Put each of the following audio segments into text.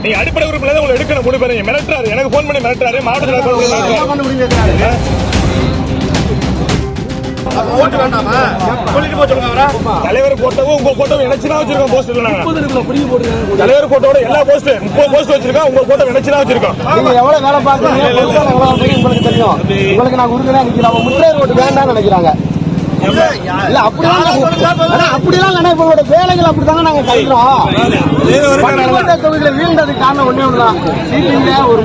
நீ அடிப்படை உறுப்பினர் உங்களை எடுக்கணும் மூணு பேரும் மிரட்டுறாரு. எனக்கு போன் பண்ணி மிரட்டுறாரு. மாவட்டத்தில் தலைவர் போட்டவும் உங்க போட்டோ இணைச்சுதான் வச்சிருக்கோம். போஸ்ட் தலைவர் போட்டோட எல்லா போஸ்ட் 30 போஸ்ட் வச்சிருக்கோம். உங்க போட்டோ இணைச்சுதான் வச்சிருக்கோம். நீங்க எவ்வளவு வேலை பாக்குறீங்க உங்களுக்கு தெரியும். உங்களுக்கு நான் உறுதியா நிக்கிறேன். முத்திரையர் ஓட்டு வேண்டாம்னு நினைக்கிறாங்க. இல்ல அப்படிலாம் நினைப்போட வேலைகள் அப்படித்தானே நாங்க கைக்கிறோம். தொகுதியில வீழ்ந்ததுக்கு காரணம் ஒண்ணே ஒண்ணுதான். ஒரு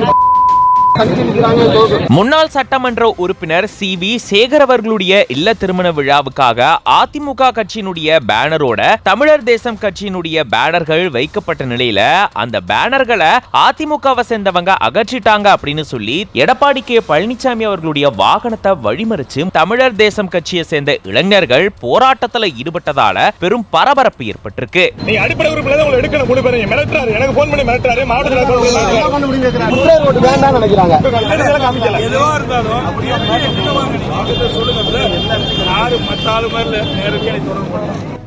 முன்னாள் சட்டமன்ற உறுப்பினர் சி.வி. சேகர் அவர்களுடைய இல்ல திருமண விழாவுக்காக அதிமுக கட்சியினுடைய பேனரோட தமிழர் தேசம் கட்சியினுடைய பேனர்கள் வைக்கப்பட்ட நிலையில அந்த பேனர்களை அதிமுகவை சேர்ந்தவங்க அகற்றிட்டாங்க அப்படின்னு சொல்லி எடப்பாடி கே. பழனிசாமி அவர்களுடைய வாகனத்தை வழிமறிச்சு தமிழர் தேசம் கட்சியை சேர்ந்த இளைஞர்கள் போராட்டத்தில் ஈடுபட்டதால பெரும் பரபரப்பு ஏற்பட்டிருக்கு. நீ அடிப்படை உறுப்பினர் உங்களை எடுக்கணும் மூணு பேரும் மிரட்டுறாரு. எனக்கு போன் பண்ணி மிரட்டுறாரு. மாவட்டத்தில் வேண்டாம்னு நினைக்கிறாங்க.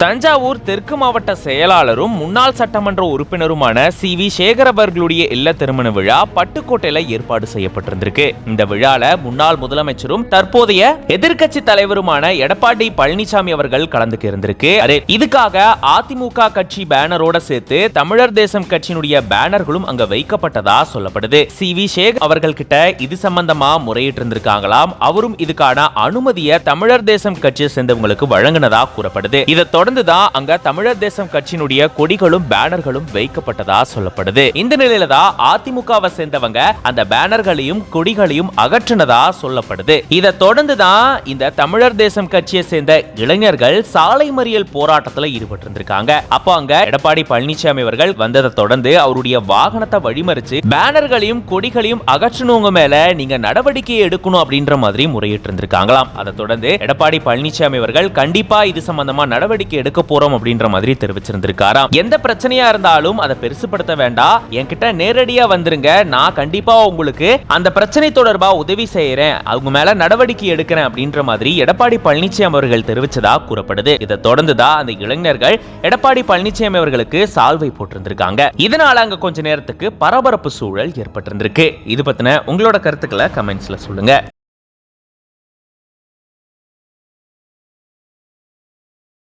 தஞ்சாவூர் தெற்கு மாவட்ட செயலாளரும் முன்னாள் சட்டமன்ற உறுப்பினருமான சி.வி. சேகர் அவர்களுடைய இல்ல திருமண விழா பட்டுக்கோட்டையில ஏற்பாடு செய்யப்பட்டிருந்திருக்கு. இந்த விழால முன்னாள் முதலமைச்சரும் தற்போதைய எதிர்க்கட்சி தலைவருமான எடப்பாடி பழனிசாமி அவர்கள் கலந்துக்க இருந்திருக்கு. இதுக்காக அதிமுக கட்சி பேனரோட சேர்த்து தமிழர் தேசம் கட்சியினுடைய பேனர்களும் அங்க வைக்கப்பட்டதா சொல்லப்படுது. சி.வி. சேகர் அவர்கள் கிட்ட இது சம்பந்தமா முறையிட்டு இருந்திருக்காங்களாம். அவரும் இதுக்கான அனுமதியை தமிழர் தேசம் கட்சியை சேர்ந்தவங்களுக்கு வழங்கினதா கூறப்படுது. இதை தொடர்ந்துதான் அங்க தமிழர் தேசம் கட்சியினுடைய கொடிகளும் பேனர்களும் வைக்கப்பட்டதா சொல்லப்படுது. இந்த நிலையில தான் அதிமுகவை சேர்ந்தவங்க அந்த பேனர்களையும் கொடிகளையும் அகற்றினதா சொல்லப்படுது. இதை தொடர்ந்துதான் இந்த தமிழர் தேசம் கட்சியை சேர்ந்த இளைஞர்கள் சாலை மறியல் போராட்டத்தில் ஈடுபட்டு இருந்திருக்காங்க. அப்போ அங்க எடப்பாடி பழனிசாமி அவர்கள் வந்ததை தொடர்ந்து அவருடைய வாகனத்தை வழிமறிச்சு பேனர்களையும் கொடிகளையும் அகற்றணுங்க மேல நீங்க நடவடிக்கை எடுக்கணும் அப்படின்ற மாதிரி முறையிட்டு இருந்திருக்காங்களாம். அதை தொடர்ந்து எடப்பாடி பழனிசாமி அவர்கள் கண்டிப்பா இது சம்பந்தமா நடவடிக்கை எடுக்க போறோம் அப்படின்ற மாதிரி தெரிவிச்சிருந்திருக்காராம். எந்த பிரச்சனையா இருந்தாலும் அதை பெருசுபடுத்த வேண்டாம், என்கிட்ட நேரடியா வந்துருங்க, நான் கண்டிப்பா உங்களுக்கு அந்த பிரச்சனை தொடர்பா உதவி செய்யறேன், அவங்க மேல நடவடிக்கை எடுக்கிறேன் அப்படின்ற மாதிரி எடப்பாடி பழனிசாமி அவர்கள் தெரிவிச்சதா கூறப்படுது. இதை தொடர்ந்துதான் அந்த இளைஞர்கள் எடப்பாடி பழனிசாமி அவர்களுக்கு சால்வை போட்டிருந்திருக்காங்க. இதனால அங்க கொஞ்ச நேரத்துக்கு பரபரப்பு சூழல் ஏற்பட்டிருந்திருக்கு. இது பத்தின உங்களோட கருத்துக்களை கமெண்ட்ஸ்ல சொல்லுங்க.